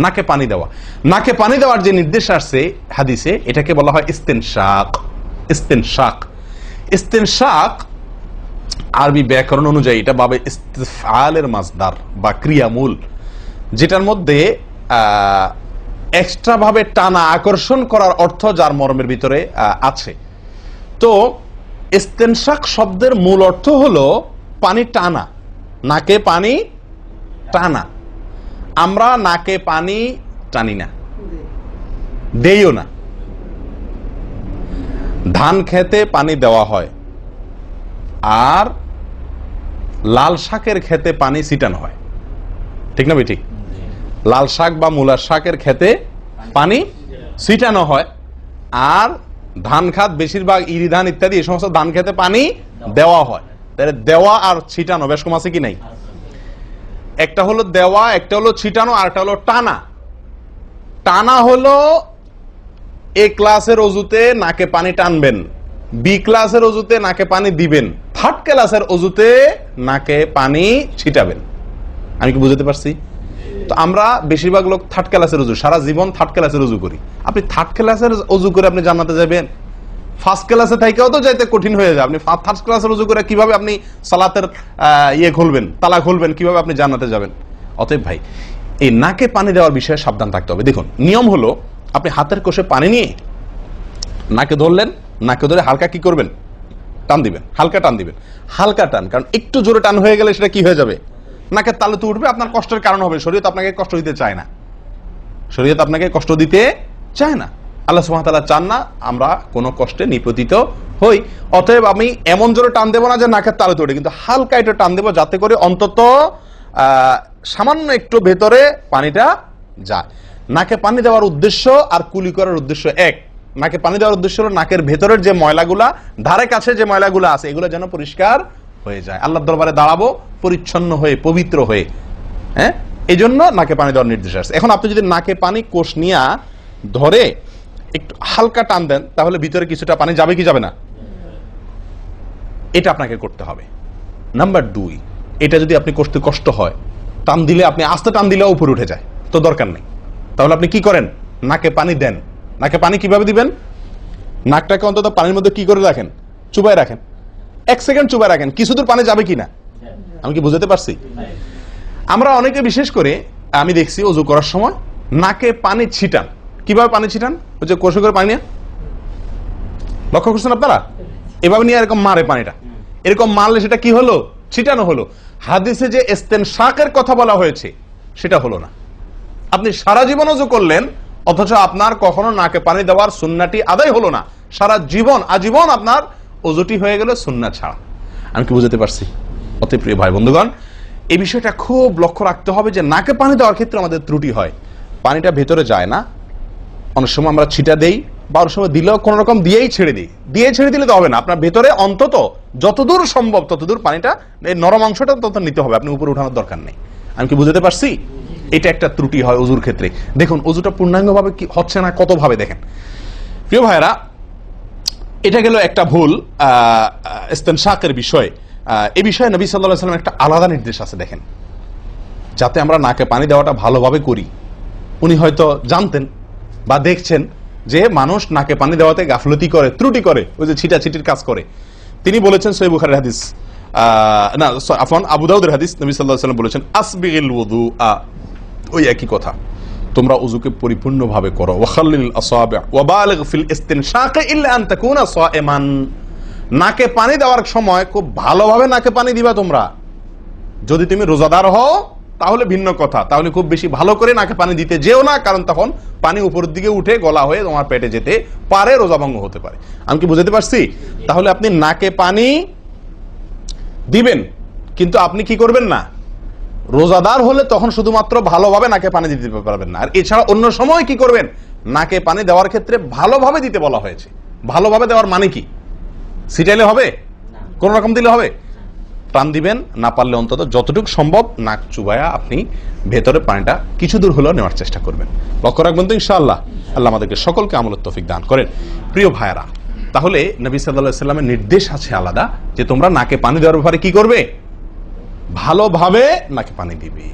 নাকে পানি দেওয়া। নাকে পানি দেওয়ার যে নির্দেশ আসছে হাদিসে, এটাকে বলা হয় ইস্তেনশাক। ইস্তেনশাক, ইস্তেনশাক আরবি ব্যাকরণ অনুযায়ী এটা বাবে ইস্তিফআলের মাসদার বা ক্রিয়ামূল, যেটার মধ্যে এক্সট্রা ভাবে টানা আকর্ষণ করার অর্থ যার মর্মের ভিতরে আছে। তো ইস্তেনশাক শব্দের মূল অর্থ হলো পানি টানা, নাকে পানি টানা। আমরা নাকে পানি টানি না, দেইও না। ধান খেতে পানি দেওয়া হয়, আর লাল শাকের খেতে পানি ছিটানো হয়, ঠিক না ঠিক? লাল শাক বা মূলার শাকের খেতে পানি ছিটানো হয়, আর ধান খাত বেশিরভাগ ইরি ধান ইত্যাদি এই সমস্ত ধান খেতে পানি দেওয়া হয়। তাহলে দেওয়া আর ছিটানো বেশ কম আছে কি নাই? একটা হলো দেওয়া, একটা হলো ছিটানো, আর একটা হলো টানা। টানা হলো এ ক্লাসের অজুতে নাকে পানি টানবেন, বি ক্লাসের অজুতে নাকে পানি দিবেন, থার্ড ক্লাসের অজুতে নাকে পানি ছিটাবেন। আমি কি বুঝতে পারছি? তো আমরা বেশিরভাগ লোক থার্ড ক্লাসের অজু, সারা জীবন থার্ড ক্লাসের অজু করি। আপনি থার্ড ক্লাসের অজু করে আপনি জান্নাতে যাবেন? ফার্স্ট ক্লাসে থেকেও তো যাইতে কঠিন হয়ে যায়। আপনি থার্ড ক্লাসের অজু করে কিভাবে আপনি সালাতের ইয়ে খুলবেন, তালা খুলবেন, কিভাবে আপনি জান্নাতে যাবেন? অতএব ভাই, এই নাকে পানি দেওয়ার বিষয়ে সাবধান থাকতে হবে। দেখুন, নিয়ম হলো আপনি হাতের কোষে পানি নিয়ে নাকে ধরলেন, নাকে ধরে হালকা কি করবেন? টান দিবেন, হালকা টান দিবেন, হালকা টান। কারণ একটু জোরে টান হয়ে গেলে সেটা কি হয়ে যাবে? নাকের তালু তো উঠবে, আপনার কষ্টের কারণ হবে। শরীয়ত আপনাকে কষ্ট দিতে চায় না, শরীয়ত আপনাকে কষ্ট দিতে চায় না। আল্লাহ সুবহানাহু ওয়া তাআলা চান না আমরা কোনো কষ্টে নিপতিত হই। অতএব আমি এমন জোরে টান দেবো না যে নাকের তালু তো উঠে, কিন্তু হালকা একটু টান দেবো, যাতে করে অন্তত সামান্য একটু ভেতরে পানিটা যায়। নাকে পানি দেওয়ার উদ্দেশ্য আর কুলি করার উদ্দেশ্য এক। নাকে পানি দেওয়ার উদ্দেশ্য হলো নাকের ভেতরের যে ময়লাগুলা, ধারে কাছে যে ময়লাগুলো আছে, এগুলো যেন পরিষ্কার হয়ে যায়। আল্লাহর দরবারে দাঁড়াবো পরিচ্ছন্ন হয়ে, পবিত্র হয়ে। হ্যাঁ, এই জন্য নাকে পানি দেওয়ার নির্দেশ আছে। এখন আপনি যদি নাকে পানি কোষ নিয়ে ধরে একটু হালকা টান দেন, তাহলে ভিতরে কিছুটা পানি যাবে কি যাবে না? এটা আপনাকে করতে হবে। নাম্বার 2, এটা যদি আপনি করতে কষ্ট হয়, টান দিলে, আপনি আস্তে টান দিলেও উপরে উঠে যায়, তো দরকার নেই। তাহলে আপনি কি করেন? নাকে পানি দেন। নাকে পানি কিভাবে দিবেন? নাকটাকে অন্তত পানির মধ্যে কি করে রাখেন? চুবাই রাখেন, 1 সেকেন্ড চুবাই রাখেন, কিছু দূর পানি যাবে কিনা। আমি কি বুঝতে পারছি? আমরা অনেকে বিশেষ করে আমি দেখছি ওযু করার সময় নাকে পানি ছিটান। কিভাবে পানি ছিটান? ওই যে কষে করে পানি নিয়ে, লক্ষ্য করছেন আপনারা? এভাবে নিয়ে এরকম মারে পানিটা, এরকম মারলে সেটা কি হলো? ছিটানো হলো। হাদিসে যে ইস্তেনশাকের কথা বলা হয়েছে সেটা হলো না। আপনি সারা জীবন ওযু করলেন, অথচ আপনার কখনো নাকে পানি দেওয়ার সুন্নাহটি আদায় হলো না। সারা জীবন, আজীবন আপনার ওযুটি হয়ে গেল সুন্নাহ ছাড়া। আমি কি বুঝতে পারছি? অতি প্রিয় ভাই বন্ধুগণ, এই বিষয়টা খুব লক্ষ্য রাখতে হবে যে নাকে পানি দেওয়ার ক্ষেত্রে আমাদের ত্রুটি হয়, পানিটা ভেতরে যায় না। অনেক সময় আমরা ছিটা দেই, বা অনেক সময় দিলেও কোন রকম দিয়েই ছেড়ে দিই। দিয়ে ছেড়ে দিলে তো হবে না, আপনার ভেতরে অন্তত যতদূর সম্ভব ততদূর পানিটা, এই নরম অংশটা তত নিতে হবে, আপনি উপরে উঠানোর দরকার নেই। আমি কি বুঝতে পারছি? এটা একটা ত্রুটি হয় ওযুর ক্ষেত্রে। দেখুন ওযুটা পূর্ণাঙ্গভাবে কি হচ্ছে না, কত ভাবে দেখেন। প্রিয় ভাইরা, এটা গেল একটা ভুল ইস্তেনশাকের বিষয়। এই বিষয়ে নবী সাল্লাল্লাহু আলাইহি ওয়াসাল্লাম একটা আলাদা নির্দেশ আছে দেখেন, যাতে আমরা নাকে পানি দেওয়াটা ভালোভাবে করি। উনি হয়তো জানতেন বা দেখছেন যে মানুষ নাকে পানি দেওয়াতে গাফলতি করে, ত্রুটি করে, ওই যে ছিটাছিটির কাজ করে। তিনি বলেছেন সহিহ বুখারীর হাদিস, না আফওয়ান আবু দাউদের হাদিস, নবী সাল্লাল্লাহু আলাইহি ওয়াসাল্লাম বলেছেন আসবিগিল ওযুআ, ওই একই কথা, তোমরা ওযুকে পরিপূর্ণভাবে করো। ওয়াখাল্লিল আসাবি' ওয়া বালিগ ফিল ইস্তিনশাক ইল্লা আন তাকুনা সাইমান। নাকে পানি দেওয়ার সময় খুব ভালোভাবে নাকে পানি দিবা তোমরা। যদি তুমি রোজাদার হও তাহলে ভিন্ন কথা, তাহলে খুব বেশি ভালো করে নাকে পানি দিতে যেও না, কারণ তখন পানি উপরের দিকে উঠে গলা হয়ে তোমার পেটে যেতে পারে, রোজা ভঙ্গ হতে পারে। আমি কি বুঝতে পারছি? তাহলে আপনি নাকে পানি দিবেন, কিন্তু আপনি কি করবেন না, রোজাদার হলে তখন শুধুমাত্র ভালোভাবে নাকে পানি দিতে পারবেন না। আর এছাড়া অন্য সময় কি করবেন? নাকে পানি দেওয়ার ক্ষেত্রে ভালোভাবে দিতে বলা হয়েছে। ভালোভাবে দেওয়ার মানে কি? ছিটাইলে হবে? কোন রকম দিলে হবে? টান দিবেন, না পারলে অন্তত যতটুকু সম্ভব নাক চুবায়া আপনি ভেতরে পানিটা কিছু দূর হলেও নেওয়ার চেষ্টা করবেন। লক্ষ্য রাখবেন তো ইনশাআল্লাহ। আল্লাহ আমাদেরকে সকলকে আমলের তৌফিক দান করেন। প্রিয় ভাইয়েরা, তাহলে নবী সাল্লাল্লাহু আলাইহি ওয়াসাল্লামের নির্দেশ আছে আলাদা, যে তোমরা নাকে পানি দেওয়ার ব্যাপারে কি করবে? ভালোভাবে নাকে পানি দিবে।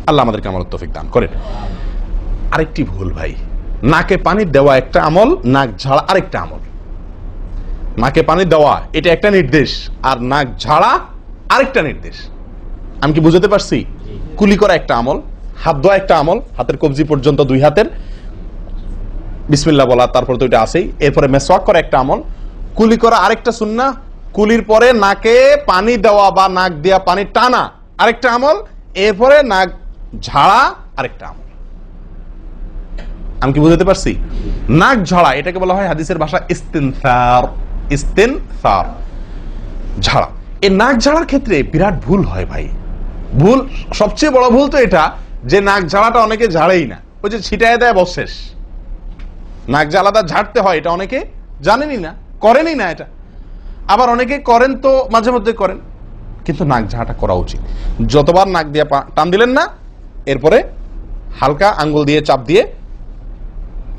আল্লাহ আমাদেরকে আমলের তৌফিক দান করেন। আরেকটি ভুল ভাই, নাকে পানি দেওয়া একটা আমল, নাক ঝাড়া আরেকটা আমল। নাকে পানি দেওয়া এটা একটা নির্দেশ, আর নাক ঝাড়া আরেকটা নির্দেশ। আমি কি বুঝাতে পারছি? কুলি করা একটা আমল, হাত ধোয়া একটা আমল, হাতের কবজি পর্যন্ত 2 হাতের বিসমিল্লাহ বলা, তারপর তো এটা আছেই। এরপরে মেসওয়াক করা একটা আমল, কুলি করা আরেকটা সুন্নাহ, কুলির পরে নাকে পানি দেওয়া বা নাক দিয়া পানি টানা আরেকটা আমল, এরপরে নাক ঝাড়া আরেকটা আমল। আমি কি বুঝাতে পারছি? নাক ঝাড়া এটাকে বলা হয় হাদিসের ভাষা ইস্তিনসার, ইস্তিনসার, ঝাড়া। এই নাক ঝাড়ার ক্ষেত্রে বিরাট ভুল হয় ভাই। ভুল, সবচেয়ে বড় ভুল তো এটা যে নাক ঝাড়াটা অনেকে ঝাড়েই না, ওই যে ছিটায় দেয় বশেষ। নাক ঝাড়াটা ঝাড়তে হয় এটা অনেকে জানেনই না, করেনই না এটা। আবার অনেকে করেন তো মাঝে মধ্যে করেন, কিন্তু নাক ঝাড়াটা করা উচিত। যতবার নাক দিয়ে টান দিলেন না, এরপরে হালকা আঙ্গুল দিয়ে চাপ দিয়ে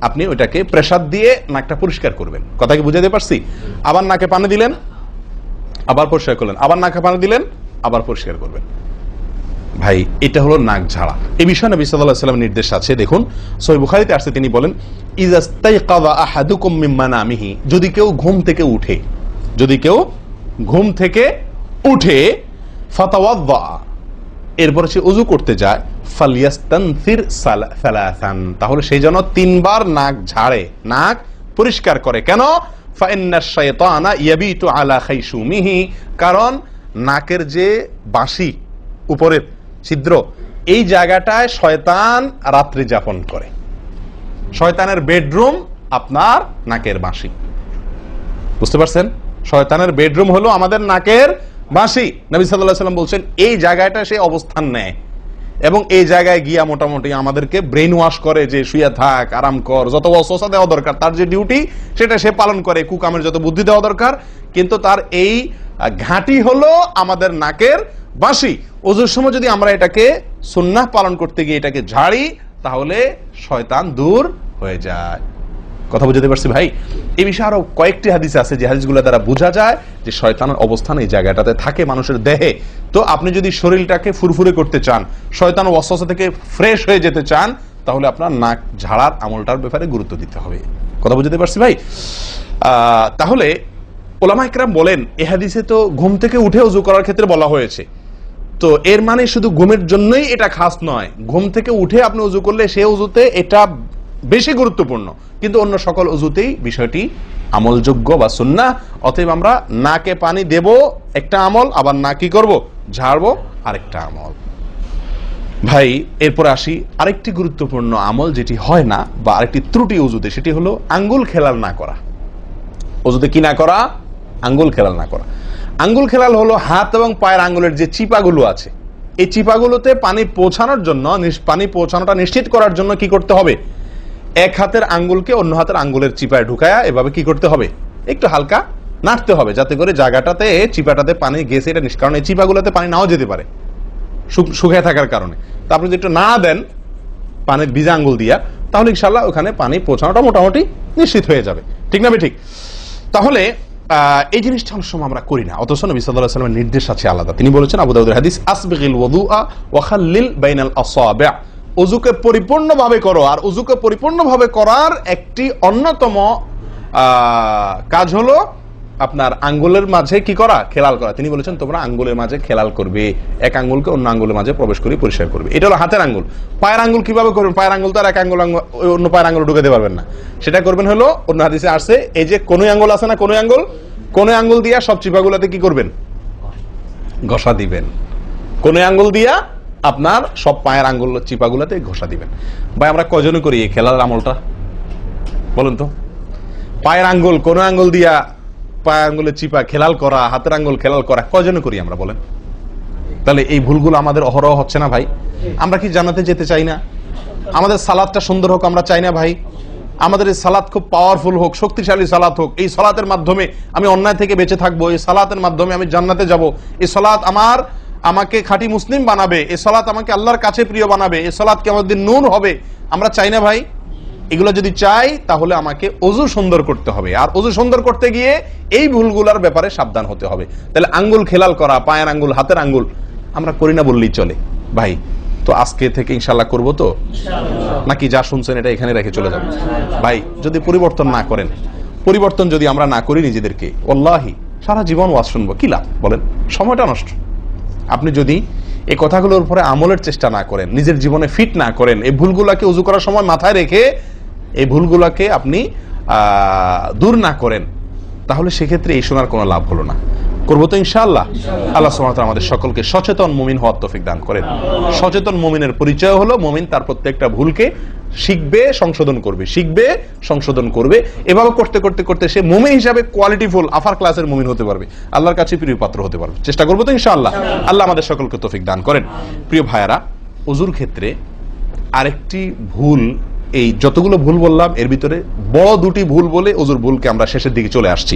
আপনি ওইটাকে প্রেসার দিয়ে নাকটা পরিষ্কার করবেন। কথা কি বুঝাতে পারছি? আবার নাকে পানি দিলেন, আবার পরিষ্কার করলেন, আবার নাকে পানি দিলেন, আবার পরিষ্কার করবেন। ভাই এটা হলো নাক ঝাড়া। এই বিষয়ে নবী সাল্লাল্লাহু আলাইহি ওয়াসাল্লামের নির্দেশ আছে। দেখুন সহিহ বুখারীতে আসছে, তিনি বলেন ইযাস্তাইকাযা আহাদুকুম মিন মানামিহি, যদি কেউ ঘুম থেকে উঠে, যদি কেউ ঘুম থেকে উঠে ফাতাওয়াদ্দা, এরপরে সে ওযু করতে যায়, ফালিয়াস্তানসির সালাসান, তাহলে সেই জন্য 3 বার নাক ঝাড়ে, নাক পরিষ্কার করে। কেন? ফাইন্নাশ শাইতানা ইয়াবিতু আলা খাইশুমিহি, কারণ নাকের যে বাঁশি উপরের ছিদ্র, এই জায়গাটায় শয়তান রাত্রি যাপন করে। শয়তানের বেডরুম আপনার নাকের বাঁশি। বুঝতে পারছেন? শয়তানের বেডরুম হলো আমাদের নাকের বাঁশি। নবী সাল্লাল্লাহু আলাইহি ওয়াসাল্লাম বলছেন এই জায়গাটা সে অবস্থান নেয় এবং এই জায়গায় গিয়া মোটামুটি আমাদেরকে ব্রেন ওয়াশ করে যে শুয়ে থাক, আরাম কর, যত ওয়াসওয়াসা দেওয়া দরকার, তার যে ডিউটি সেটা সে পালন করে, কুকামের যত বুদ্ধি দেওয়া দরকার, কিন্তু তার এই ঘাঁটি হলো আমাদের নাকের বাঁশি। ওযুর সময় যদি আমরা এটাকে সুন্নাহ পালন করতে গিয়ে এটাকে ঝাড়ি, তাহলে শয়তান দূর হয়ে যায়। কথা বুঝতে পারছি ভাই? এই বিষয়ে আরো কয়েকটি হাদিস আছে যে হাদিসগুলো দ্বারা বোঝা যায় যে শয়তানের অবস্থান এই জায়গাটাতে থাকে মানুষের দেহে। তো আপনি যদি শরীরটাকে ফুরফুরে করতে চান, শয়তান ওয়াসওয়াসা থেকে ফ্রেশ হয়ে যেতে চান, তাহলে আপনার নাক ঝাড়ার আমলটার ব্যাপারে গুরুত্ব দিতে হবে। কথা বুঝতে পারছি ভাই? তাহলে ওলামায়ে কেরাম বলেন এই হাদিসে তো ঘুম থেকে উঠে ওযু করার ক্ষেত্রে বলা হয়েছে, তো এর মানে শুধু ঘুমের জন্যই এটা খাস নয়। ঘুম থেকে উঠে আপনি ওযু করলে সে ওযুতে এটা বেশি গুরুত্বপূর্ণ, কিন্তু অন্য সকল ওযুতেই বিষয়টি আমলযোগ্য বা সুন্নাহ। অতএব আমরা নাকে পানি দেব একটা আমল, আবার না কি করব, ঝাড়বো আরেকটা আমল। ভাই এরপর আসি আরেকটি গুরুত্বপূর্ণ আমল যেটি হয় না, বা আরেকটি ত্রুটি ওযুতে, সেটি হলো আঙ্গুল খেলাল না করা। ওযুতে কি না করা? আঙ্গুল খেলাল না করা। আঙ্গুল খেলাল হলো হাত এবং পায়ের আঙ্গুলের যে চিপাগুলো আছে, এই চিপাগুলোতে পানি পৌঁছানোর জন্য, পানি পৌঁছানোটা নিশ্চিত করার জন্য কি করতে হবে? এক হাতের আঙ্গুলকে অন্য হাতের আঙ্গুলের চিপায় ঢুকায়া এভাবে কি করতে হবে? একটু হালকা নাড়তে হবে, যাতে করে জায়গাটাতে চিপাটাতে পানি গেছে এটা কারণ এই চিপাগুলোতে পানি নাও যেতে পারে শুকিয়ে থাকার কারণে। তা আপনি যদি একটু না দেন পানির ভিজা আঙ্গুল দিয়া, তাহলে ইনশাআল্লাহ ওখানে পানি পৌঁছানোটা মোটামুটি নিশ্চিত হয়ে যাবে। ঠিক না? ঠিক। তাহলে এই জিনিসটা অনেক সময় আমরা করি না, অথচ নবী সাল্লাল্লাহু আলাইহি ওয়াসাল্লামের নির্দেশ আছে আলাদা। তিনি বলেছেন, আবু দাউদের হাদিস, আসবিগিল ওযুআ ওয়া খাল্লিল বাইনাল আসাবি', ওযুকে পরিপূর্ণভাবে করো। আর ওযুকে পরিপূর্ণভাবে করার একটি অন্যতম কাজ হলো আপনার আঙ্গুলের মাঝে কি করা? খেলাল করা। তিনি বলেছেন তোমরা আঙ্গুলের মাঝে খেলাল করবে, এক আঙ্গুলকে অন্য আঙ্গুলের মাঝে প্রবেশ করে পরিষ্কার করবে। এটা হলো হাতের আঙ্গুল। পায়ের আঙ্গুল কিভাবে করবেন? পায়ের আঙ্গুল তো আর এক আঙ্গুল অন্য পায়ের আঙ্গুল ঢুকাতে পারবেন না। সেটা করবেন হলো, অন্য হাদিসে আসছে, এই যে কোন আঙ্গুল আছে না, কোন আঙ্গুল দিয়া সব চিপাগুলোতে কি করবেন? ঘষা দিবেন। কোন আঙ্গুল দিয়া আপনার সব পায়ের আঙ্গুল চিপাগুলোতে ঘষা দিবেন। ভাই আমরা কজনে করি এই খেলার আমলটা বলেন তো? পায়ের আঙ্গুল, কোন আঙ্গুল দিয়া পায়ের আঙ্গুলের চিপা খেলাল করা, হাতের আঙ্গুল খেলাল করা, কজনে করি আমরা বলেন? তাহলে এই ভুলগুলো আমাদের অহরহ হচ্ছে না ভাই? আমরা কি জান্নাতে যেতে চাই না? আমাদের সালাতটা সুন্দর হোক আমরা চাই না ভাই? আমাদের এই সালাত খুব পাওয়ারফুল হোক, শক্তিশালী সালাত হোক, এই সালাতের মাধ্যমে আমি অন্যায় থেকে বেঁচে থাকবো, এই সালাতের মাধ্যমে আমি জান্নাতে যাব, এই সালাত আমাকে খাঁটি মুসলিম বানাবে, এই সালাত আমাকে আল্লাহর কাছে প্রিয় বানাবে, এই সালাত কি আমাদের নূর হবে, আমরা চাই না ভাই? এগুলো যদি চাই তাহলে আমাকে ওযু সুন্দর করতে হবে, আর ওযু সুন্দর করতে গিয়ে এই ভুলগুলোর ব্যাপারে সাবধান হতে হবে। তাহলে আঙ্গুল খেলাল করা, পায়ের আঙ্গুল, হাতের আঙ্গুল আমরা করি না বললেই চলে ভাই। তো আজকে থেকে ইনশাল্লাহ করবো তো, নাকি যা শুনছেন এটা এখানে রেখে চলে যাবেন? ভাই যদি পরিবর্তন না করেন, পরিবর্তন যদি আমরা না করি নিজেদেরকে, ওয়াল্লাহি সারা জীবন ওয়াজ শুনবো, কি লাভ বলেন? সময়টা নষ্ট। আপনি যদি এই কথাগুলোর উপরে আমলের চেষ্টা না করেন, নিজের জীবনে ফিট না করেন, এই ভুলগুলাকে ওযু করার সময় মাথায় রেখে এই ভুলগুলাকে আপনি দূর না করেন, তাহলে সেক্ষেত্রে এই শোনার কোনো লাভ হলো না। করবো তো ইনশাআল্লাহ। আল্লাহ সুবহানাহু ওয়া তাআলা আমাদের সকলকে সচেতন মুমিন হওয়ার তৌফিক দান করেন। সচেতন মুমিনের পরিচয় হলো মুমিন তার প্রত্যেকটা ভুলকে শিখবে, সংশোধন করবে, শিখবে, সংশোধন করবে। এভাবে করতে করতে করতে সে মুমিন হিসাবে কোয়ালিটিফুল আফার ক্লাসের মুমিন হতে পারবে, আল্লাহর কাছে প্রিয় পাত্র হতে পারবে। চেষ্টা করবো তো ইনশাআল্লাহ। আল্লাহ আমাদের সকলকে তৌফিক দান করেন। প্রিয় ভাইয়ারা, ওযুর ক্ষেত্রে আরেকটি ভুল, এই যতগুলো ভুল বললাম এর ভিতরে বড় দুটি ভুল বলে ওযুর ভুলকে আমরা শেষের দিকে চলে আসছি।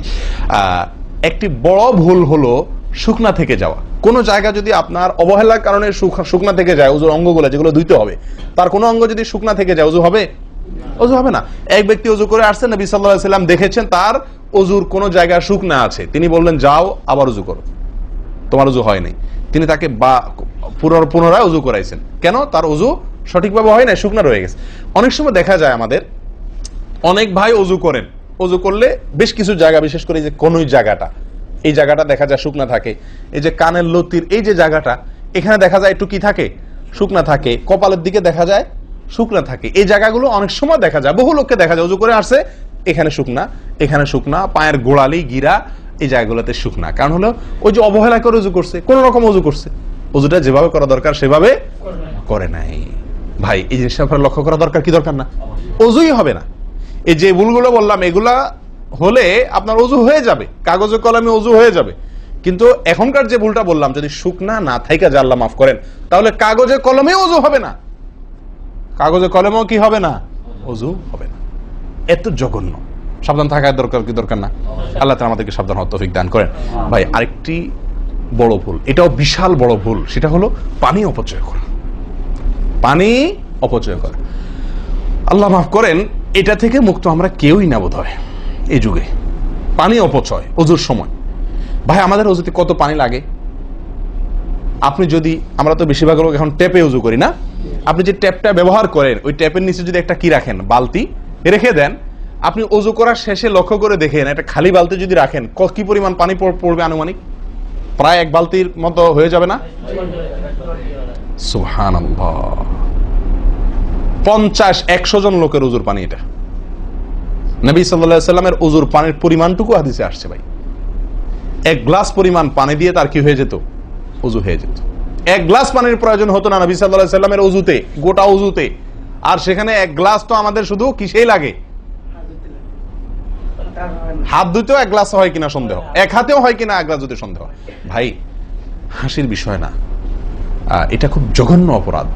একটি বড় ভুল হলো শুকনা থেকে যাওয়া। কোন জায়গা যদি আপনার অবহেলার কারণে শুকনা থেকে যায়, ওযুর অঙ্গগুলো যেগুলো ধুইতে হবে, তার কোনো অঙ্গ যদি শুকনা থেকে যায়, ওযু হবে? ওযু হবে না। এক ব্যক্তি ওযু করে আসছেন, নবী সাল্লাল্লাহু আলাইহি ওয়াসাল্লাম দেখেছেন তার ওযুর কোন জায়গা শুকনা আছে, তিনি বললেন যাও আবার ওযু করো, তোমার ওযু হয় নাই। তিনি তাকে পুনরায় ওযু করাইছেন। কেন? তার ওযু সঠিকভাবে হয় না, শুকনা রয়ে গেছে। অনেক সময় দেখা যায় আমাদের অনেক ভাই ওযু করেন, ওযু করলে বেশ কিছু জায়গা, বিশেষ করে যে কোন জায়গাটা, এই জায়গাটা দেখা যায় শুকনা থাকে। এই যে কানের লতির এই যে জায়গাটা, এখানে দেখা যায় একটু কি থাকে, শুকনা থাকে। কপালের দিকে দেখা যায় শুকনা থাকে। এই জায়গাগুলো অনেক সময় দেখা যায়, বহু লোককে দেখা যায় ওযু করে আসছে, এখানে শুকনা, এখানে শুকনা, পায়ের গোড়ালি, গিরা, এই জায়গাগুলোতে শুকনা। কারণ হলো ওই যে অবহেলা করে ওযু করছে, কোন রকম ওযু করছে, ওযুটা যেভাবে করা দরকার সেভাবে করে নাই। ভাই এই জিনিসটা আপনার লক্ষ্য করা দরকার, কি দরকার না? ওযুই হবে না। এই যে ভুলগুলো বললাম এগুলা হলে আপনার ওযু হয়ে যাবে, কাগজে কলমে ওযু হয়ে যাবে। কিন্তু এখনকার যে ভুলটা বললাম, যদি শুকনা না থাইকা যায়, আল্লাহ মাফ করেন, তাহলে কাগজে কলমে ওযু হবে না, কাগজে কলমেও কি হবে না, ওযু হবে না। এত জঘন্য, সাবধান থাকা দরকার, কি দরকার না? আল্লাহ তাআলা আমাদেরকে সাবধান হওয়ার তৌফিক দান করেন। ভাই আরেকটি বড় ভুল, এটাও বিশাল বড় ভুল, সেটা হলো পানি অপচয় করা। পানি অপচয় করা, আল্লাহ মাফ করেন, এটা থেকে মুক্ত আমরা কেউই না বোধ হয় এই যুগে। পানি অপচয় ওযুর সময়। ভাই আমাদের ওযুতে কত পানি লাগে? আপনি যদি, আমরা তো বেশিরভাগ লোক এখন ট্যাপে ওযু করি না, আপনি যে ট্যাপটা ব্যবহার করেন ওই ট্যাপের নিচে যদি একটা কি রাখেন, বালতি রেখে দেন, আপনি ওযু করার শেষে লক্ষ্য করে দেখেন, একটা খালি বালতি যদি রাখেন, কি পরিমাণ পানি পড়বে আনুমানিক? প্রায় এক বালতির মতো হয়ে যাবে না? সুবহানাল্লাহ, 50-100 জন লোকের ওযুর পানি এটা। নবী সাল্লাল্লাহু আলাইহি ওয়াসাল্লামের ওযুর পানির পরিমাণটুকু হাদিসে আসছে। ভাই এক গ্লাস পরিমাণ পানি দিয়ে তার কি হয়ে যেত? ওযু হয়ে যেত। এক গ্লাস পানির প্রয়োজন হতো না নবী সাল্লাল্লাহু আলাইহি ওয়াসাল্লামের ওযুতে, গোটা ওযুতে। আর সেখানে এক গ্লাস তো আমাদের শুধু কিসেই লাগে? হাত ধুতেও এক গ্লাস হয় কিনা সন্দেহ, এক হাতেও হয় কিনা এক গ্লাস ধুতে সন্দেহ। ভাই হাসির বিষয় না, এটা খুব জঘন্য অপরাধ,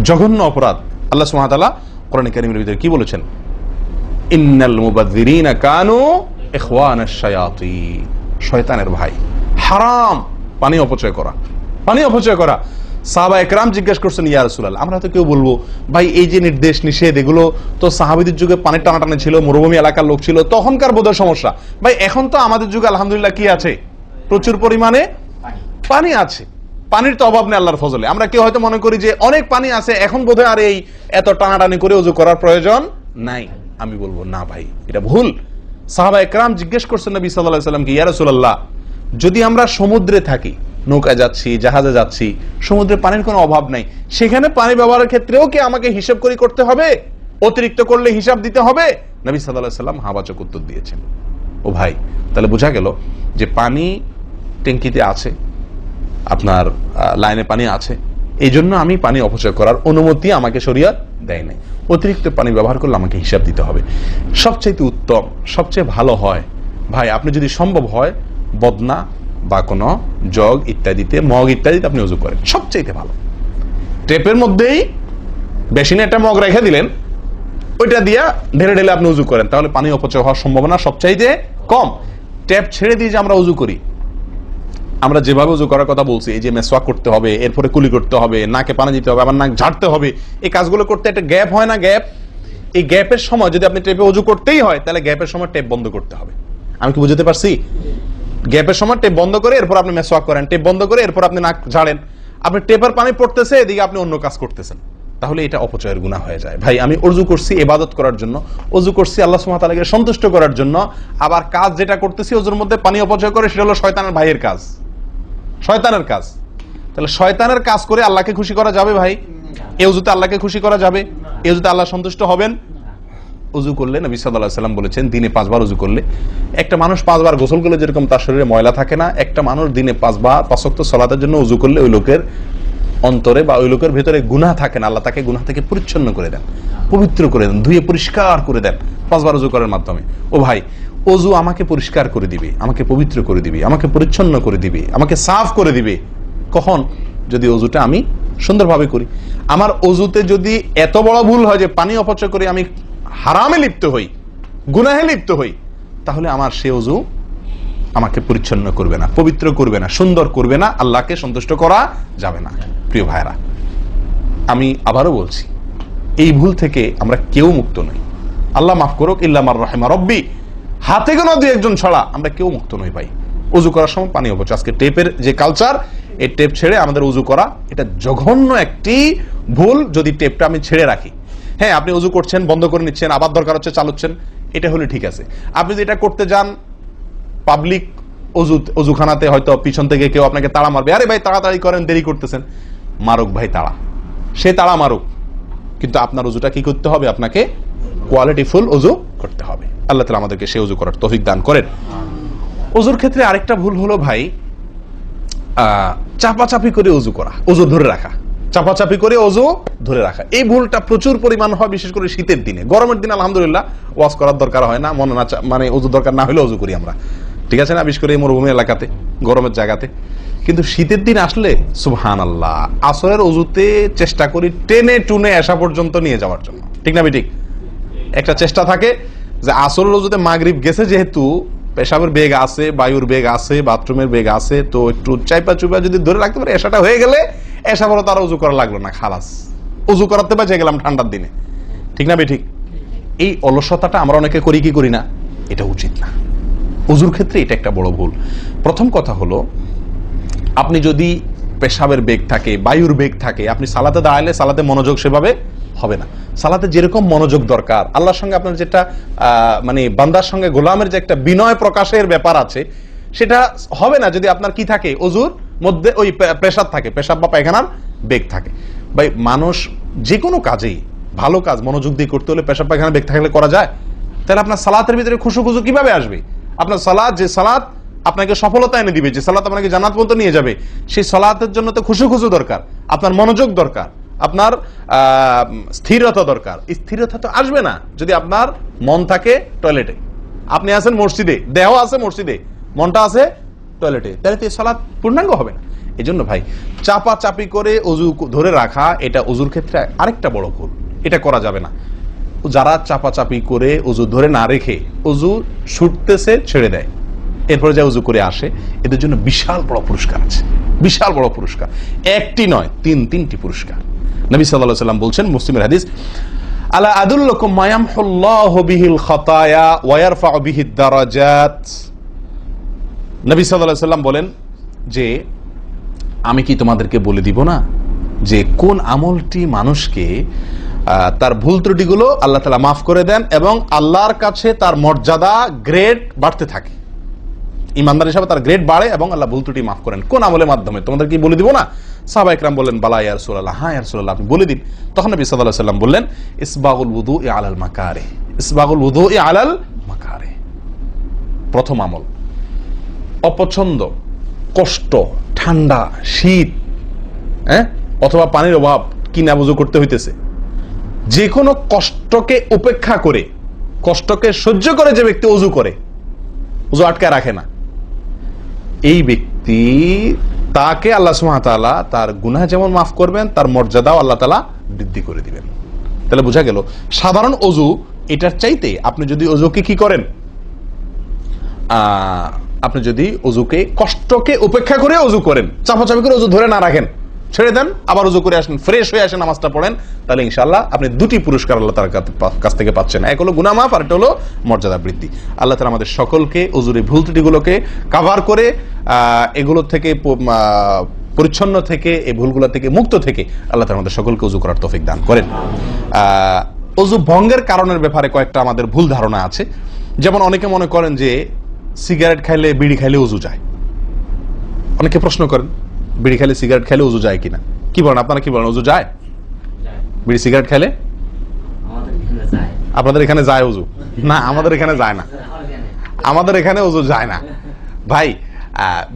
জঘন্য অপরাধ। আল্লাহ সুবহানাহু ওয়া তাআলা কোরআনে কারীমের ভিতরে কি বলেছেন? ইন্নাল মুবাযযিরিনা কানু ইখওয়ানাশ শায়াতিন, শয়তানের ভাই। হারাম পানি অপচয় করা, পানি অপচয় করা। সাহাবা একরাম জিজ্ঞেস করছেন, ইয়া রাসূলুল্লাহ, আমরা তো কেউ বলবো ভাই এই যে নির্দেশ নিষেধ, এগুলো তো সাহাবীদের যুগে পানির টানাটানি ছিল, মরুভূমি এলাকার লোক ছিল, তখনকার বোধহয় সমস্যা। ভাই এখন তো আমাদের যুগে আলহামদুলিল্লাহ কি আছে? প্রচুর পরিমাণে পানি আছে, পানির তো অভাব নেই আল্লাহর ফজলে। আমরা কেউ হয়তো মনে করি যে অনেক পানি আছে, এখন বোধহয় আর এই এত টানাটানি করে ওযু করার প্রয়োজন নাই। আমি বলবো না ভাই, এটা ভুল। সাহাবা একরাম জিজ্ঞেস করছেন নবী সাল্লাল্লাহু আলাইহি ওয়াসাল্লামকে, ইয়া রাসূলুল্লাহ, যদি আমরা সমুদ্রে থাকি, নৌকায় যাচ্ছি, জাহাজে যাচ্ছি, সমুদ্রে পানির কোনো অভাব নাই, সেখানে পানি ব্যবহারের ক্ষেত্রেও কি আমাকে হিসাব করে করতে হবে? অতিরিক্ত করলে হিসাব দিতে হবে? নবী সাল্লাল্লাহু আলাইহি ওয়াসাল্লাম হাবাচক উত্তর দিয়েছেন। ও ভাই, তাহলে বোঝা গেল যে পানি ট্যাঙ্কিতে আছে, আপনার লাইনে পানি আছে, এই জন্য আমি পানি অপচয় করার অনুমতি আমাকে শরীয়ত দেয় নাই। অতিরিক্ত পানি ব্যবহার করলে আমাকে হিসাব দিতে হবে। সবচেয়ে উত্তম, সবচেয়ে ভালো হয় ভাই, আপনি যদি সম্ভব হয় বদনা বা কোনো জগ ইত্যাদিতে, মগ ইত্যাদিতে আপনি ওযু করেন, সবচেয়ে ভালো। টেপের মধ্যেই বেসিনে একটা মগ রেখে দিলেন, ওইটা দিয়া ঢেলে ঢেলে আপনি ওযু করেন, তাহলে পানি অপচয় হওয়ার সম্ভাবনা সবচাইতে কম। ট্যাপ ছেড়ে দিয়ে যে আমরা ওযু করি, আমরা যেভাবে ওযু করার কথা বলছি, এই যে মেসওয়াক করতে হবে, এরপরে কুলি করতে হবে, নাকে পানি দিতে হবে, আবার নাক ঝাড়তে হবে, এই কাজগুলো করতে একটা গ্যাপ হয় না? গ্যাপ, এই গ্যাপের সময় যদি আপনি টেপে ওযু করতেই হয়, তাহলে গ্যাপের সময় টেপ বন্ধ করতে হবে। আমি কি বুঝতে পারছি? গ্যাপের সময় টেপ বন্ধ করে এরপর আপনি মেসওয়াক করেন, টেপ বন্ধ করে এরপর আপনি নাক ঝাড়েন। আপনি টেপের পানি পড়তেছে, এদিকে আপনি অন্য কাজ করতেছেন, তাহলে এটা অপচয়ের গুনাহ হয়ে যায়। ভাই আমি ওযু করছি ইবাদত করার জন্য, ওযু করছি আল্লাহ সুবহানাহু ওয়া তাআলাকে সন্তুষ্ট করার জন্য, আবার কাজ যেটা করতেছি ওযুর মধ্যে পানি অপচয় করে, সেটা হলো শয়তানের ভাইয়ের কাজ, শয়তানের কাজ। তাহলে শয়তানের কাজ করে আল্লাহকে খুশি করা যাবে ভাই? এই ওযুতে আল্লাহকে খুশি করা যাবে? এই ওযুতে আল্লাহ সন্তুষ্ট হবেন? ওযু করলে নবী সাল্লাল্লাহু আলাইহি ওয়াসাল্লাম বলেছেন, দিনে 5 বার ওযু করলে, একটা মানুষ 5 বার গোসল করলে যেরকম তার শরীরে ময়লা থাকে না, একটা মানুষ দিনে 5 বার 5 ওয়াক্ত সালাতের জন্য ওযু করলে ওই লোকের অন্তরে বা ওই লোকের ভেতরে গুনাহ থাকে না, আল্লাহ তাকে গুনাহ থেকে পরিচ্ছন্ন করে দেন, পবিত্র করে দেন, ধুয়ে পরিষ্কার করে দেন 5 বার ওযু করার মাধ্যমে। ও ভাই, ওযু আমাকে পরিষ্কার করে দিবে, আমাকে পবিত্র করে দিবে, আমাকে পরিচ্ছন্ন করে দিবে, আমাকে সাফ করে দিবে। কখন? যদি ওযুটা আমি সুন্দরভাবে করি। আমার ওযুতে যদি এত বড় ভুল হয় যে পানি অপচয় করে আমি হারামে লিপ্ত হই, গুনাহে লিপ্ত হই, তাহলে আমার সে ওযু আমাকে পরিচ্ছন্ন করবে না, পবিত্র করবে না, সুন্দর করবে না, আল্লাহকে সন্তুষ্ট করা যাবে না। প্রিয় ভাইরা, আমি আবারও বলছি, এই ভুল থেকে আমরা কেউ মুক্ত নই। আল্লাহ মাফ করুক, ইল্লা মার রাহিমা রব্বি, হাতে গোনা 2-1 ছাড়া আমরা কেউ মুক্ত নই ভাই। ওযু করার সময় পানি অপচয়, আজকে টেপের যে কালচার, এই টেপ ছেড়ে আমাদের ওযু করা, এটা জঘন্য একটি ভুল। যদি টেপটা আমি ছেড়ে রাখি, হ্যাঁ আপনি ওযু করছেন, বন্ধ করে নিচ্ছেন, আবার দরকার হচ্ছে চালাচ্ছেন, এটা হলে ঠিক আছে। আপনি যদি এটা করতে যান পাবলিক ওযুখানাতে, হয়তো পিছন থেকে কেউ আপনাকে তাড়া মারবে, আরে ভাই তাড়াতাড়ি করেন, দেরি করতেছেন, মারুক ভাই তাড়া, সে তাড়া মারুক, কিন্তু আপনার ওযুটা কি করতে হবে? আপনাকে কোয়ালিটিফুল ওযু করতে হবে। আল্লাহ তাআলা আমাদেরকে সেই ওযু করার তৌফিক দান করেন। ওযুর ক্ষেত্রে আরেকটা ভুল হলো ভাই, চাপাচাপি করে ওযু করা, ওযু ধরে রাখা, চাপাচাপি করে ওযু ধরে রাখা, এই ভুলটা প্রচুর পরিমাণ হয়, বিশেষ করে শীতের দিনে। গরমের দিনে আলহামদুলিল্লাহ ওয়াজ করার দরকার হয় না, মনে না মানে ওযু দরকার না হলে ওযু করি আমরা, ঠিক আছে না, বিশেষ করে এই মরুভূমি এলাকাতে, গরমের জায়গাতে। কিন্তু শীতের দিন আসলে সুবহানাল্লাহ, আসরের ওযুতে চেষ্টা করি টেনে টুনে আসা পর্যন্ত নিয়ে যাওয়ার জন্য, ঠিক না ঠিক? একটা চেষ্টা থাকে যে আসরের ওযুতে মাগরিব গেছে, যেহেতু পেশাবের বেগ আছে, বায়ুর বেগ আছে, বাথরুমের বেগ আছে, তো একটু চাইপা চুপা যদি ধরে রাখতে পারে, এসাটা হয়ে গেলে এসা বলো তার ওযু করা লাগলো না, খালাস, ওযু করাতে বাঁচে গেলাম ঠান্ডার দিনে, ঠিক না ঠিক? এই অলসতাটা আমরা অনেকে করি কি করি না? এটা উচিত না। ওযুর ক্ষেত্রে এটা একটা বড় ভুল। প্রথম কথা হলো, আপনি যদি পেশাবের বেগ থাকে, বায়ুর বেগ থাকে, আপনি সালাতে দাঁড়ালে সালাতে মনোযোগ সেভাবে হবে না। সালাতে যেরকম মনোযোগ দরকার, আল্লাহর সঙ্গে আপনার যেটা মানে বান্দার সঙ্গে গোলামের যে একটা বিনয় প্রকাশের ব্যাপার আছে, সেটা হবে না যদি আপনার কি থাকে, ওযুর মধ্যে ওই প্রেসার থাকে, পেশাব বা পায়খানার বেগ থাকে। ভাই মানুষ যে কোনো কাজেই, ভালো কাজ মনোযোগ দিয়ে করতে হলে পেশাব পায়খানার বেগ থাকলে করা যায়? তাহলে আপনার সালাতের ভিতরে খুশু কিভাবে আসবে? আপনার সালাত, যে সালাত আপনাকে সফলতা এনে দিবে, যে সালাত আপনাকে জান্নাত পর্যন্ত নিয়ে যাবে, সেই সালাতের জন্য তো খুশু দরকার, আপনার মনোযোগ দরকার, আপনার স্থিরতা দরকার। স্থিরতা তো আসবে না যদি আপনার মন থাকে টয়লেটে। আপনি আছেন মসজিদে, দেহ আছে মসজিদে, মনটা আছে টয়লেটে, তাহলে তো এই সালাত পূর্ণাঙ্গ হবে না। এই জন্য ভাই চাপা চাপি করে ওযু ধরে রাখা, এটা ওযুর ক্ষেত্রে আরেকটা বড় ভুল, এটা করা যাবে না। যারা চাপাচাপি করে ওযু ধরে না রেখে ওযু ছুটতেছে, ছেড়ে দেয়, এরপরে যা ওযু করে আসে, এদের জন্য বিশাল বড় পুরস্কার আছে, বিশাল বড় পুরস্কার, একটি নয়, 3টি পুরস্কার। নবী সাল্লাল্লাহু আলাইহি ওয়াসাল্লাম বলছেন, মুসলিমের হাদিস, আলা আদুল্লুকুম মা ইয়ামহুল্লাহু বিহিল খাতায়া ওয়া ইয়ারফাউ বিহিদ দারাজাত। নবী সাল্লাল্লাহু আলাইহি ওয়াসাল্লাম বলেন যে, আমি কি তোমাদেরকে বলে দিব না যে কোন আমলটি মানুষকে তার ভুল ত্রুটিগুলো আল্লাহ তাআলা মাফ করে দেন এবং আল্লাহর কাছে তার মর্যাদা, গ্রেড বাড়তে থাকে, ইমানদার হিসাবে তার গ্রেড বাড়ে এবং আল্লাহ ভুল ত্রুটি মাফ করেন। কোন আমলের মাধ্যমে? তোমাদের কি বলে দিব না? সাহাবা ইকরাম বললেন, বালা ইয়া রাসূলুল্লাহ, হ্যাঁ ইয়া রাসূলুল্লাহ, আপনি বলে দিন। তখন নবী সাল্লাল্লাহু আলাইহি ওয়াসাল্লাম বললেন, ইসবাগুল wudu'i আলাল মাকারিহ, ইসবাগুল wudu'i আলাল মাকারিহ। প্রথম আমল, অপছন্দ, কষ্ট, ঠান্ডা, শীত, অথবা পানির অভাব, কি না বুঝু করতে হইতেছে, যে কোনো কষ্টকে উপেক্ষা করে, কষ্টকে সহ্য করে যে ব্যক্তি ওযু করে, ওযু আটকে রাখে না, এই ব্যক্তি, তাকে আল্লাহ সুবহানাহু ওয়া তাআলা তার গুনাহ যেমন মাফ করবেন, তার মর্যাদাও আল্লাহ তাআলা বৃদ্ধি করে দিবেন। তাহলে বোঝা গেল, সাধারণ ওযু এটার চাইতে আপনি যদি ওযুকে কি করেন, আপনি যদি ওযুকে, কষ্টকে উপেক্ষা করে ওযু করেন, চাপাচাপি করে ওযু ধরে না রাখেন, ছেড়ে দেন, আবার ওযু করে আসেন, ফ্রেশ হয়ে আসেন, নামাজটা পড়েন, তাহলে ইনশাআল্লাহ আপনি 2টি পুরস্কার আল্লাহ তাআলার কাছ থেকে পাচ্ছেন। এক হলো গুনাহ মাফ, আর একটা হলো মর্যাদা বৃদ্ধি। আল্লাহ তাআলা আমাদের সকলকে ওযুর ভুল ত্রুটিগুলোকে কভার করে এগুলো থেকে পরিচ্ছন্ন থেকে, এই ভুলগুলো থেকে মুক্ত থেকে আল্লাহ তাআলা আমাদের সকলকে ওযু করার তৌফিক দান করেন। ওযু ভঙ্গের কারণের ব্যাপারে কয়েকটা আমাদের ভুল ধারণা আছে। যেমন অনেকে মনে করেন যে সিগারেট খাইলে, বিড়ি খাইলে ওযু যায়। অনেকে প্রশ্ন করেন বিড়ি খাইলে, সিগারেট খাইলে ওযু যায় কিনা। কি বলেন আপনারা, কি বলেন, ওযু যায়? বিড়ি সিগারেট খাইলে আপনাদের এখানে যায় ওযু? না, আমাদের এখানে যায় না, আমাদের এখানে ওযু যায় না ভাই।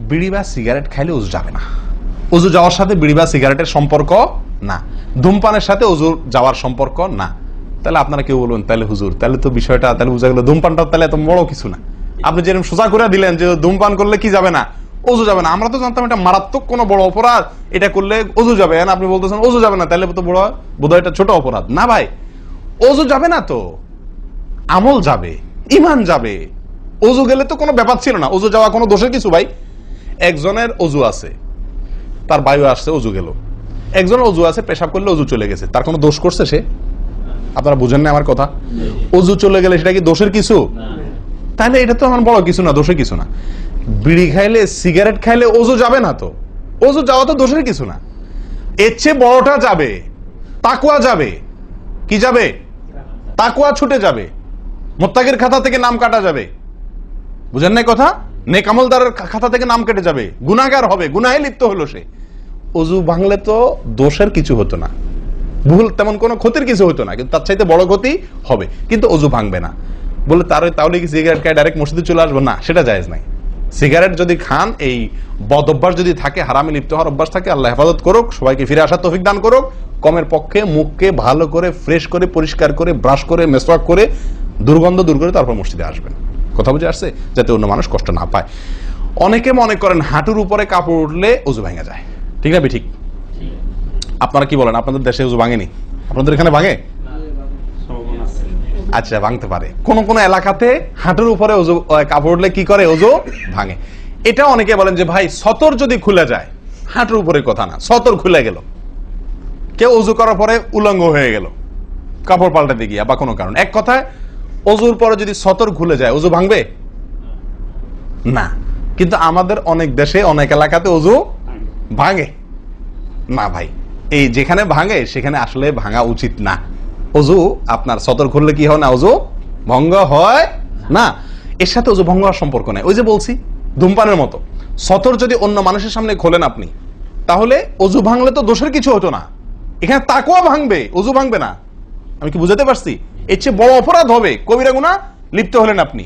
বিড়ি বা সিগারেট খাইলে ওযু যাবে না। ওযু যাওয়ার সাথে বিড়ি বা সিগারেটের সম্পর্ক না, ধূমপানের সাথে ওযু যাওয়ার সম্পর্ক না। তাহলে আপনারা কেউ বলবেন তাহলে হুজুর, তাহলে তো বিষয়টা তাহলে বুঝা গেল ধূমপানটা তাহলে এত বড় কিছু না। আপনি যেরকম সোজা করে দিলেন যে ধূমপান করলে কি যাবে না, ওযু যাবে না। আমরা তো জানতাম এটা মারাত্মক কোনো বড় অপরাধ, এটা করলে ওযু যাবে। আপনি বলতেছেন ওযু যাবে না, তাহলে তো বড় বোধহয় এটা ছোট অপরাধ। না ভাই, ওযু যাবে না তো আমল যাবে, ঈমান যাবে। ওযু গেলে তো কোনো ব্যাপার ছিল না, ওযু যাওয়া কোনো দোষের কিছু ভাই। একজনের ওযু আছে, তার বায়ু আসছে, ওযু গেল। একজনের ওযু আছে, পেশাব করলে ওযু চলে গেছে, তার কোনো দোষ করছে সে? আপনারা বুঝেন না আমার কথা? ওযু চলে গেলে সেটা কি দোষের কিছু? তাহলে এটা তো আমার বড় কিছু না, দোষের কিছু না। বিড়ি খাইলে, সিগারেট খাইলে ওযু যাবে না তো, ওযু যাওয়া তো দোষের কিছু না। এর চেয়ে বড়টা যাবে, তাকওয়া যাবে। কি যাবে? তাকওয়া ছুটে যাবে, মুত্তাকির খাতা থেকে নাম কাটা যাবে। বুঝেন না কথা? নেক আমলদারের খাতা থেকে নাম কেটে যাবে, গুনাহগার হবে, গুনাহে লিপ্ত হলো সে। ওযু ভাঙলে তো দোষের কিছু হতো না, ভুল তেমন কোনো ক্ষতির কিছু হতো না, কিন্তু তার চাইতে বড় ক্ষতি হবে। কিন্তু ওযু ভাঙবে না বলে তাহলে কি সিগারেট খায় ডাইরেক্ট মসজিদে চলে আসবো? না, সেটা জায়েজ নাই। সিগারেট যদি খান, এই বদ অভ্যাস যদি থাকে, হারামে লিপ্ত হওয়ার অভ্যাস থাকে, আল্লাহ হেফাজত করুক, সবাইকে ফিরে আসার তৌফিক দান করুক। কমের পক্ষে মুখকে ভালো করে ফ্রেশ করে, পরিষ্কার করে, ব্রাশ করে, মেসওয়াক করে, দুর্গন্ধ দূর করে তারপর মসজিদে আসবেন। কথা বুঝে আসছে? যাতে অন্য মানুষ কষ্ট না পায়। অনেকে মনে করেন হাঁটুর উপরে কাপড় উঠলে ওযু ভেঙে যায়। ঠিক না ঠিক? আপনারা কি বলেন? আপনাদের দেশে ওযু ভাঙেনি? আপনাদের এখানে ভাঙে? আচ্ছা, ভাঙতে পারে। কোন কোন এলাকাতে হাঁটুর উপরে ওযু কাপড় উঠলে কি করে? ওযু ভাঙে। এটা অনেকে বলেন যে ভাই সতর যদি খুলে যায়, হাঁটুর উপরে কথা না, সতর খুলে গেল, কেউ ওযু করার পরে উলঙ্গ হয়ে গেল কাপড় পাল্টাতে গিয়া বা কোনো কারণ, এক কথায় ওযুর পরে যদি সতর খুলে যায় ওযু ভাঙবে না। কিন্তু আমাদের অনেক দেশে, অনেক এলাকাতে ওযু ভাঙে না ভাই। এই যেখানে ভাঙে সেখানে আসলে ভাঙা উচিত না। ওযু আপনার সতর খুললে কি হয় না? ওযু ভঙ্গ হয় না। এর সাথে ওযু ভঙ্গ হওয়ার সম্পর্ক নেই। ওই যে বলছি ধূমপানের মতো, সতর যদি অন্য মানুষের সামনে খোলেন আপনি, তাহলে ওযু ভাঙলে তো দোষের কিছু হতো না। এখানে তাকওয়া ভাঙবে, ওযু ভাঙবে না। আমি কি বুঝাতে পারছি? এর চেয়ে বড় অপরাধ হবে, কবিরা গুনাহ লিপ্ত হলেন আপনি,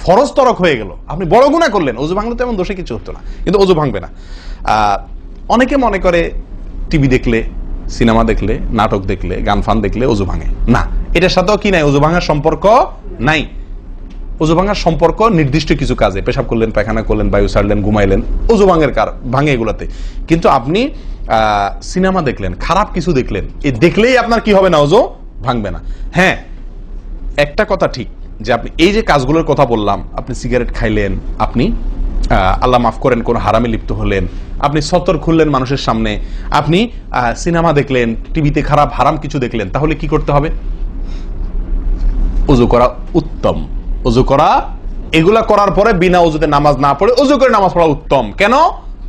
ফরজ তরক হয়ে গেল, আপনি বড় গুনাহ করলেন। ওযু ভাঙলে তো এমন দোষে কিছু হতো না, কিন্তু ওযু ভাঙবে না। অনেকে মনে করে টিভি দেখলে, সিনেমা দেখলে, নাটক দেখলে, গান ফান দেখলে ওযু ভাঙে না। এটার সাথেও কি নাই? ওযু ভাঙার সম্পর্ক নাই। ওযু ভাঙার সম্পর্ক নির্দিষ্ট কিছু কাজে, পেশাব করলেন, পায়খানা করলেন, বায়ু ছাড়লেন, ঘুমাইলেন, ওযু ভাঙে এগুলাতে। কিন্তু আপনি সিনেমা দেখলেন, খারাপ কিছু দেখলেন, এই দেখলেই আপনার কি হবে না? ওযু ভাঙবে না। হ্যাঁ, একটা কথা ঠিক যে আপনি এই যে কাজগুলোর কথা বললাম, আপনি সিগারেট খাইলেন, আপনি আল্লাহ মাফ করেন কোন হারামে লিপ্ত হলেন, আপনি সতর খুললেন মানুষের সামনে, আপনি সিনেমা দেখলেন, টিভিতে খারাপ হারাম কিছু দেখলেন, তাহলে কি করতে হবে? ওযু করা উত্তম। ওযু করা, এগুলা করার পরে বিনা ওযুতে নামাজ না পড়ে ওযু করে নামাজ পড়া উত্তম। কেন?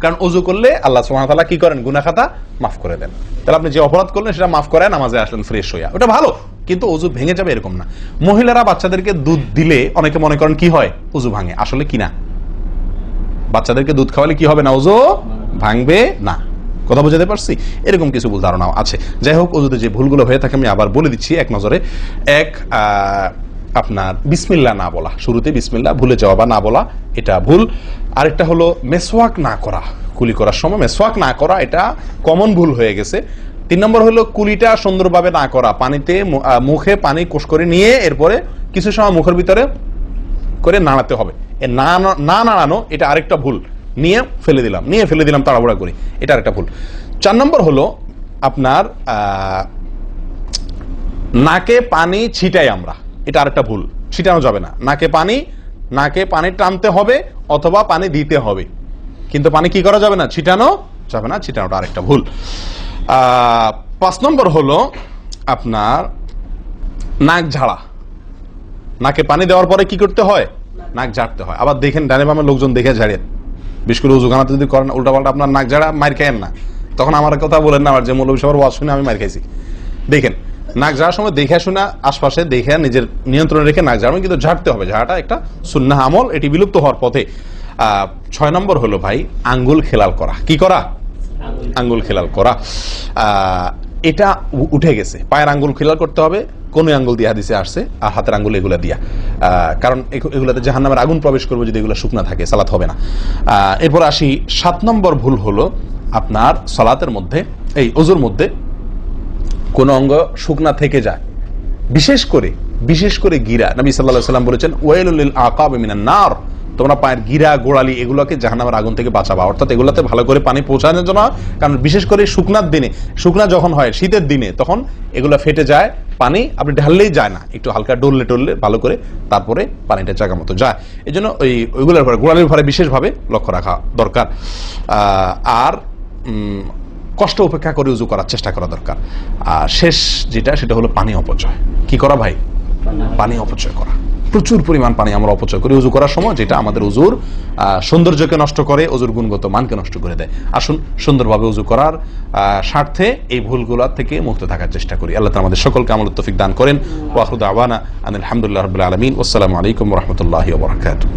কারণ ওযু করলে আল্লাহ সুবহানাহু ওয়া তাআলা কি করেন? গুনাহ খাতা মাফ করে দেন। তাহলে আপনি যে অপরাধ করলেন সেটা মাফ করে নামাজে আসলেন ফ্রেশ হইয়া, ওটা ভালো। কিন্তু ওযু ভেঙে যাবে এরকম না। মহিলারা বাচ্চাদেরকে দুধ দিলে অনেকে মনে করেন কি হয়? ওযু ভাঙে। আসলে কি না, বাচ্চাদেরকে দুধ খাওয়ালে কি হবে না? ওযু ভাঙবে না। কথা বুঝাতে পারছি? এরকম কিছু ভুল ধারণাও আছে। যাই হোক, ওযুতে যে ভুলগুলো হয়ে থাকে আমি আবার বলে দিচ্ছি এক নজরে। এক, আপনার বিসমিল্লাহ না বলা, শুরুতে বিসমিল্লাহ ভুলে যাওয়া বা না বলা, এটা ভুল। আরেকটা হলো মেসওয়াক না করা, কুলি করার সময় মেসওয়াক না করা, এটা কমন ভুল হয়ে গেছে। 3 নম্বর হলো কুলিটা সুন্দরভাবে না করা, পানিতে মুখে পানি কোষ করে নিয়ে এরপরে কিছু সময় মুখের ভিতরে করে নাড়াতে হবে। না নাড়ানো, এটা আরেকটা ভুল। নিয়ে ফেলে দিলাম তাড়াহুড়া করি, এটা আরেকটা ভুল। 4 নম্বর হলো আপনার নাকে পানি ছিটাই আমরা, এটা আরেকটা ভুল। ছিটানো যাবে না নাকে পানি টানতে হবে অথবা পানি দিতে হবে, কিন্তু পানি কি করা যাবে না? ছিটানো যাবে না, ছিটানোটা আরেকটা ভুল। 5 নম্বর হলো আপনার নাক ঝাড়া। নাকে পানি দেওয়ার পরে কি করতে হয়? নাক ঝাড়তে হয়। আবার দেখেন ডানে বামে লোকজন দেখে ঝাড়েন, বিশেষ করে উজু খানাতে যদি করেন উল্টাপাল্টা আপনার নাক ঝাড়া মার খায়েন না, তখন আমার কথা বলেন না আমার যে মৌলভী সাহেবের ওয়াজ শুনে আমি মার খাইছি। দেখেন নাক ঝাড়ার সময় দেখে শোনা আশপাশে দেখে নিজের নিয়ন্ত্রণে রেখে নাক ঝাড়বেন, কিন্তু ঝাড়তে হবে, ঝাড়াটা একটা সুন্নাহ আমল, এটি বিলুপ্ত হওয়ার পথে। 6 নম্বর হলো ভাই আঙ্গুল খেলাল করা। কি করা? আঙ্গুল খেলাল করা। এটা উঠে গেছে, পায়ের আঙ্গুল খেলাল করতে হবে, কোন আঙ্গুল দিয়ে হাদিসে আসছে, আর হাতের আঙ্গুল এগুলা দিয়া, কারণ এগুলাতে জাহান্নামের আগুন প্রবেশ করবে যদি এগুলো শুকনা থাকে, সালাত হবে না। এরপর আসি 7 নম্বর ভুল হলো আপনার সালাতের মধ্যে, এই ওযুর মধ্যে কোন অঙ্গ শুকনা থেকে যায়, বিশেষ করে গিরা। নবী সাল্লাল্লাহু আলাইহি ওয়াসাল্লাম বলেছেন ওয়াইলুল লিল আকাবি মিনান নার, তোমরা পায়ের গিরা গোড়ালি এগুলোকে জাহান্নামের আগুন থেকে বাঁচাবা, অর্থাৎ এগুলোতে ভালো করে পানি পৌঁছানোর জন্য, কারণ বিশেষ করে শুকনার দিনে, শুকনা যখন হয় শীতের দিনে, তখন এগুলো ফেটে যায়, পানি আপনি ঢাললেই যায় না, একটু হালকা ডললে টললে ভালো করে তারপরে পানিটা জায়গা মতো যায়। এই জন্য ওইগুলোর পরে গোড়ালির পরে বিশেষভাবে লক্ষ্য রাখা দরকার। আর কষ্ট উপেক্ষা করে উজু করার চেষ্টা করা দরকার। আর শেষ যেটা সেটা হলো পানি অপচয়। কি করা ভাই? পানি অপচয় করা। প্রচুর পরিমাণ পানি আমরা অপচয় করি উজু করার সময়, যেটা আমাদের উজুর সৌন্দর্যকে নষ্ট করে, উজুর গুণগত মানকে নষ্ট করে দেয়। আসুন সুন্দরভাবে উজু করার স্বার্থে এই ভুলগুলোর থেকে মুক্ত থাকার চেষ্টা করি। আল্লাহ তাআলা আমাদের সকলকে আমলের তৌফিক দান করেন। ওয়া আখিরু দাওয়ানা আনিল হামদুলিল্লাহি রাব্বিল আলামিন। আসসালামু আলাইকুম ওয়া রাহমাতুল্লাহি ওয়া বারাকাতুহু।